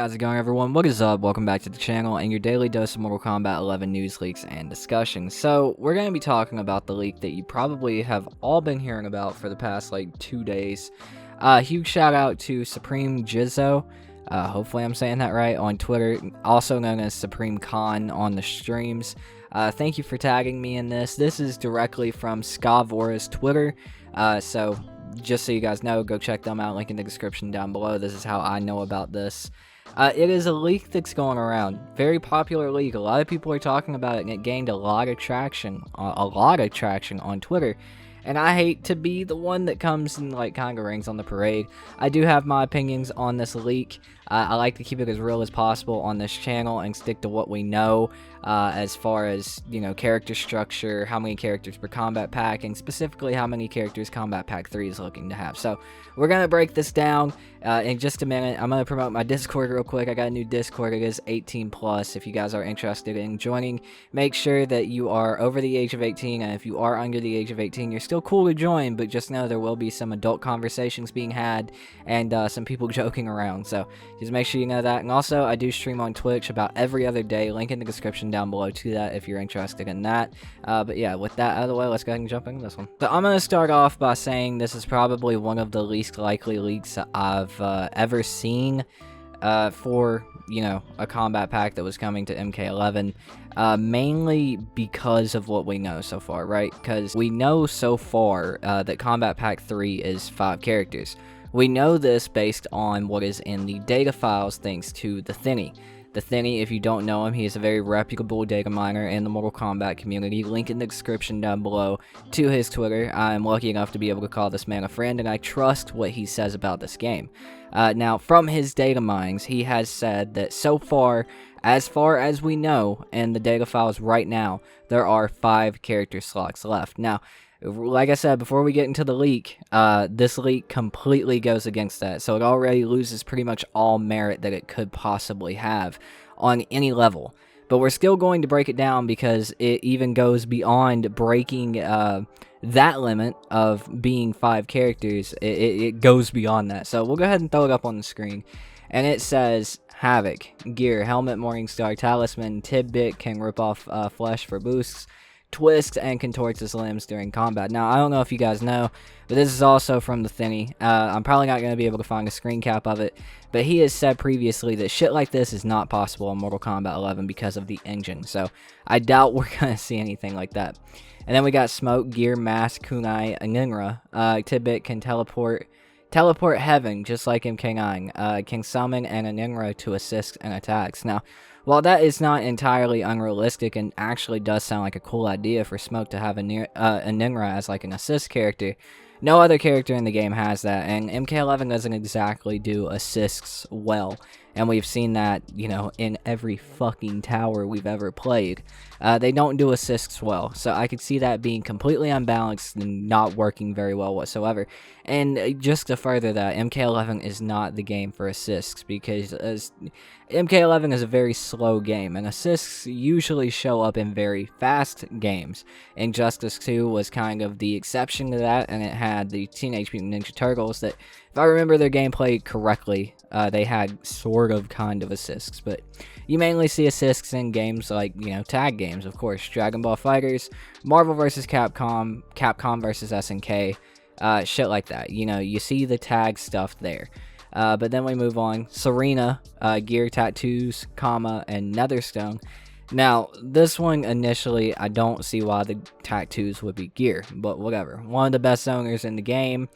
How's it going, everyone? What is up? Welcome back to the channel and your daily dose of Mortal Kombat 11 news leaks and discussions. So, we're going to be talking about the leak that you probably have all been hearing about for the past, 2 days. Huge shout out to Supreme Jizzo, hopefully I'm saying that right, on Twitter, also known as Supreme Khan on the streams. Thank you for tagging me in this. This is directly from Skavora's Twitter, so just so you guys know, go check them out, link in the description down below. This is how I know about this. It is a leak that's going around. Very popular leak. A lot of people are talking about it, and it gained a lot of traction on Twitter. And I hate to be the one that comes and kind of rings on the parade. I do have my opinions on this leak. I like to keep it as real as possible on this channel and stick to what we know as far as, character structure, how many characters per combat pack, and specifically how many characters Kombat Pack 3 is looking to have. So we're going to break this down in just a minute. I'm going to promote my Discord real quick. I got a new Discord. It is 18+. If you guys are interested in joining, make sure that you are over the age of 18, and if you are under the age of 18, you're still cool to join, but just know there will be some adult conversations being had and some people joking around. So just make sure you know that. And also, I do stream on Twitch about every other day. Link in the description down below to that if you're interested in that. But yeah, with that out of the way, let's go ahead and jump into this one. So I'm going to start off by saying this is probably one of the least likely leaks I've ever seen for, a combat pack that was coming to MK11. Mainly because of what we know so far, right? Because we know so far that Kombat Pack 3 is 5 characters. We know this based on what is in the data files thanks to the Thinny. The Thinny, if you don't know him, he is a very reputable data miner in the Mortal Kombat community. Link in the description down below to his Twitter. I am lucky enough to be able to call this man a friend, and I trust what he says about this game. Now, from his data mines, he has said that so far as we know in the data files right now, there are 5 character slots left. Now, like I said, before we get into the leak, this leak completely goes against that. So it already loses pretty much all merit that it could possibly have on any level. But we're still going to break it down because it even goes beyond breaking that limit of being 5 characters. It goes beyond that. So we'll go ahead and throw it up on the screen. And it says Havoc, Gear, Helmet, Morningstar, Talisman, Tidbit can rip off flesh for boosts, twists and contorts his limbs during combat. Now, I don't know if you guys know, but this is also from the Thinny. I'm probably not going to be able to find a screen cap of it, but he has said previously that shit like this is not possible in Mortal Kombat 11 because of the engine. So I doubt we're going to see anything like that. And then we got Smoke, Gear, Mask, Kunai, Aningra. Tidbit can teleport heaven just like MK9. Can summon an Aningra to assist in attacks. Now, while that is not entirely unrealistic and actually does sound like a cool idea for Smoke to have Aningra as an assist character, no other character in the game has that, and MK11 doesn't exactly do assists well, and we've seen that, in every fucking tower we've ever played. They don't do assists well, so I could see that being completely unbalanced and not working very well whatsoever. And just to further that, MK11 is not the game for assists, because MK11 is a very slow game, and assists usually show up in very fast games. Injustice 2 was kind of the exception to that, and it had the Teenage Mutant Ninja Turtles that, if I remember their gameplay correctly, they had kind of assists, but you mainly see assists in games like, tag games, of course, Dragon Ball FighterZ, Marvel vs. Capcom, Capcom vs. SNK, shit like that. You see the tag stuff there. But then we move on. Serena, Gear, Tattoos, and Netherstone. Now, this one, initially, I don't see why the Tattoos would be Gear, but whatever. One of the best owners in the game,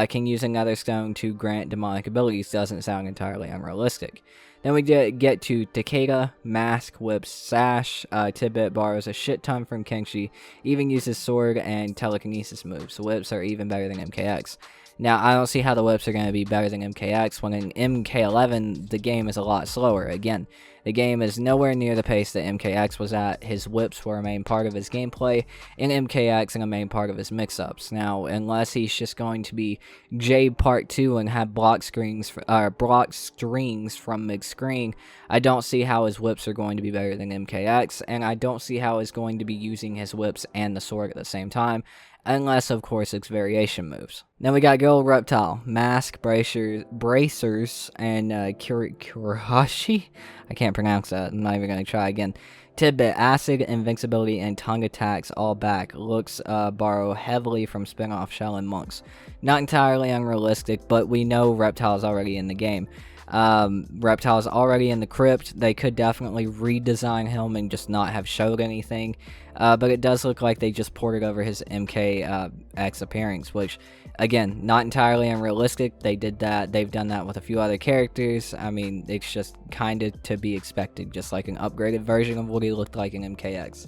can use another stone to grant demonic abilities. Doesn't sound entirely unrealistic. Then we get to Takeda, Mask, Whips, Sash. Tidbit borrows a shit ton from Kenshi, even uses sword and telekinesis moves. The Whips are even better than MKX. Now, I don't see how the Whips are going to be better than MKX when in MK11, the game is a lot slower. Again, the game is nowhere near the pace that MKX was at. His Whips were a main part of his gameplay in MKX and a main part of his mix-ups. Now, unless he's just going to be Jade Part 2 and have block strings from mid-screen, I don't see how his Whips are going to be better than MKX, and I don't see how he's going to be using his Whips and the sword at the same time, unless of course it's variation moves. Then we got Girl Reptile, Mask, Bracers, and Kurahashi. I can't pronounce that. I'm not even gonna try again. Tidbit, Acid, Invincibility, and Tongue attacks all back. Looks borrow heavily from spin-off Shaolin Monks. Not entirely unrealistic, but we know Reptile's already in the game. Reptile's already in the crypt. They could definitely redesign him and just not have showed anything. But it does look like they just ported over his MKX appearance, which, again, not entirely unrealistic. They did that. They've done that with a few other characters. I mean, it's just kind of to be expected, just like an upgraded version of what he looked like in MKX.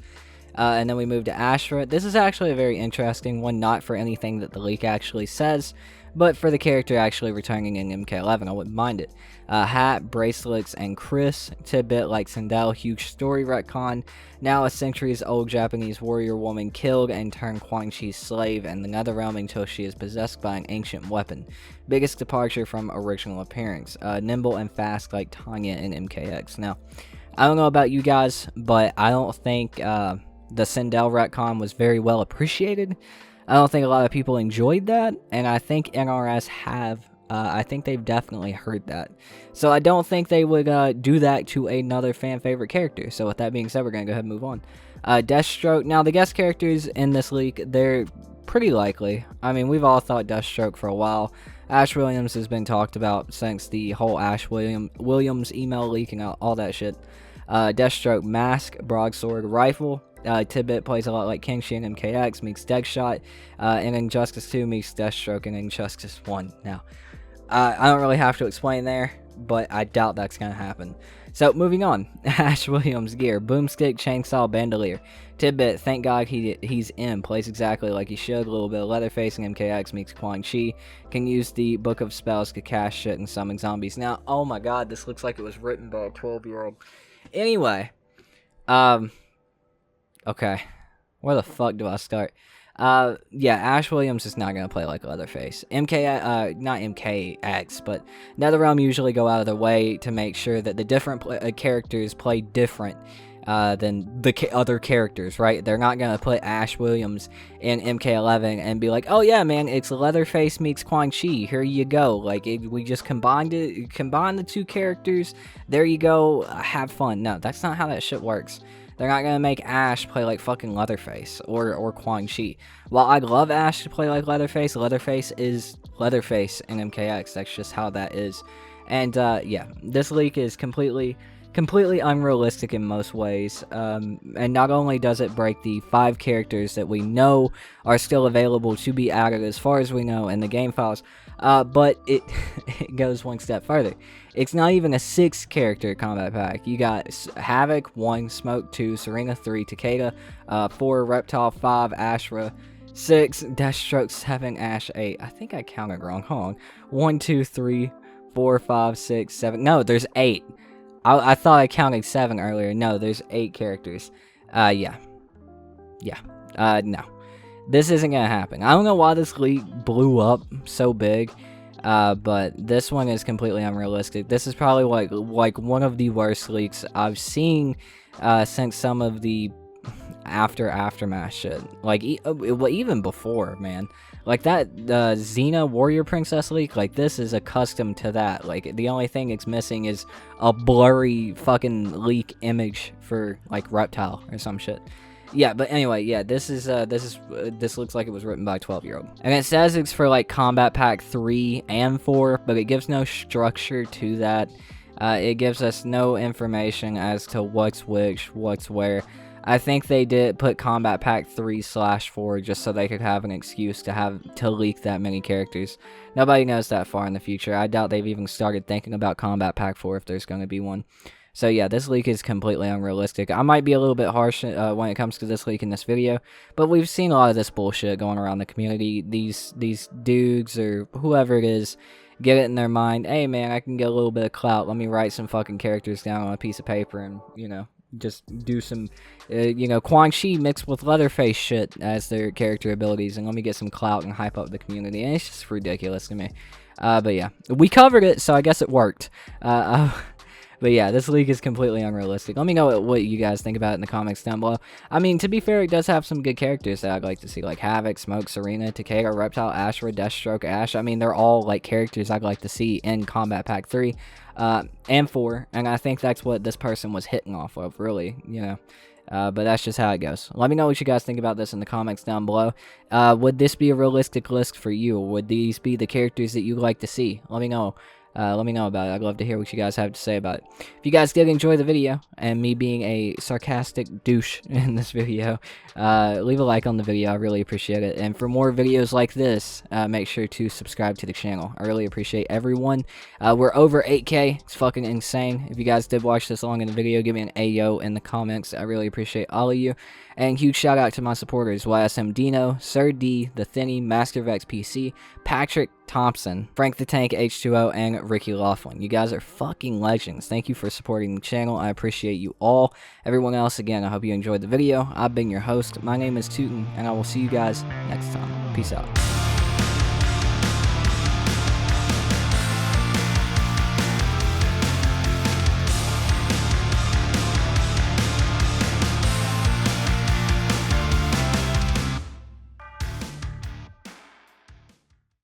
And then we move to Ashra. This is actually a very interesting one, not for anything that the leak actually says, but for the character actually returning in MK11. I wouldn't mind it. Hat, bracelets, and Chris. Tidbit, like Sindel, huge story retcon. Now a centuries-old Japanese warrior woman killed and turned Quan Chi's slave in the Netherrealm until she is possessed by an ancient weapon. Biggest departure from original appearance. Nimble and fast like Tanya in MKX. Now, I don't know about you guys, but I don't think the Sindel retcon was very well appreciated. I don't think a lot of people enjoyed that, and I think NRS have. I think they've definitely heard that. So I don't think they would do that to another fan favorite character. So with that being said, we're going to go ahead and move on. Deathstroke. Now, the guest characters in this leak, they're pretty likely. I mean, we've all thought Deathstroke for a while. Ash Williams has been talked about since the whole Ash Williams email leak and all that shit. Deathstroke, Mask, Broadsword, Rifle. Tidbit plays a lot like Kenshi in MKX, meets Deadshot, in Injustice 2 meets Deathstroke in Injustice 1. Now, I don't really have to explain there, but I doubt that's going to happen. So, moving on. Ash Williams gear, Boomstick, Chainsaw, Bandolier. Tidbit, thank God he's in, plays exactly like he should, a little bit of Leatherface in MKX meets Quan Chi, can use the Book of Spells to cast shit and summon zombies. Now, oh my god, this looks like it was written by a 12-year-old. Anyway, okay, where the fuck do I start? Yeah, Ash Williams is not gonna play like Leatherface. Not MKX, but NetherRealm usually go out of their way to make sure that the different characters play different than the other characters, right? They're not gonna put Ash Williams in MK11 and be like, oh yeah, man, it's Leatherface meets Quan Chi. Here you go. Like we just combined the two characters. There you go. Have fun. No, that's not how that shit works. They're not going to make Ash play like fucking Leatherface or Quan Chi. While I'd love Ash to play like Leatherface, Leatherface is Leatherface in MKX. That's just how that is. And yeah, this leak is completely unrealistic in most ways. And not only does it break the 5 characters that we know are still available to be added as far as we know in the game files, but it goes one step further. It's not even a 6-character combat pack. You got Havoc 1, Smoke 2, Serena 3, Takeda 4, Reptile 5, Ashra 6, Deathstroke 7, Ash 8. I think I counted wrong. Hold on. 1, 2, 3, 4, 5, 6, 7. No, there's 8. I thought I counted 7 earlier. No, there's 8 characters. Yeah. No. This isn't gonna happen. I don't know why this leak blew up so big. But this one is completely unrealistic. This is probably like one of the worst leaks I've seen since some of the aftermath shit. Like even before, man. Like that Xena Warrior Princess leak. Like this is accustomed to that. Like the only thing it's missing is a blurry fucking leak image for like Reptile or some shit. Yeah, but anyway, yeah, this looks like it was written by a 12-year-old. And it says it's for like Kombat Pack 3 and 4, but it gives no structure to that. It gives us no information as to what's which, what's where. I think they did put Kombat Pack 3/4 just so they could have an excuse to leak that many characters. Nobody knows that far in the future. I doubt they've even started thinking about Kombat Pack 4 if there's going to be one. So yeah, this leak is completely unrealistic. I might be a little bit harsh when it comes to this leak in this video, but we've seen a lot of this bullshit going around the community. These dudes or whoever it is get it in their mind, hey man, I can get a little bit of clout. Let me write some fucking characters down on a piece of paper and, you know, just do some, Quan Chi mixed with Leatherface shit as their character abilities, and let me get some clout and hype up the community. And it's just ridiculous to me. But yeah, we covered it, so I guess it worked. But yeah, this leak is completely unrealistic. Let me know what you guys think about it in the comments down below. I mean, to be fair, it does have some good characters that I'd like to see, like Havoc, Smoke, Serena, Takeda, Reptile, Ashra, Deathstroke, Ash. I mean, they're all like characters I'd like to see in Kombat Pack 3 and 4, and I think that's what this person was hitting off of, really, you know. But that's just how it goes. Let me know what you guys think about this in the comments down below. Would this be a realistic list for you? Would these be the characters that you'd like to see? Let me know. Let me know about it. I'd love to hear what you guys have to say about it. If you guys did enjoy the video, and me being a sarcastic douche in this video, leave a like on the video. I really appreciate it. And for more videos like this, make sure to subscribe to the channel. I really appreciate everyone. We're over 8K. It's fucking insane. If you guys did watch this long in the video, give me an Ayo in the comments. I really appreciate all of you. And huge shout out to my supporters, YSM Dino, Sir D, The Thinny, MasterVex PC, Patrick Thompson, Frank the Tank H2O, and Ricky Laughlin. You guys are fucking legends. Thank you for supporting the channel. I appreciate you all. Everyone else, again, I hope you enjoyed the video. I've been your host. My name is Tootin, and I will see you guys next time. Peace out.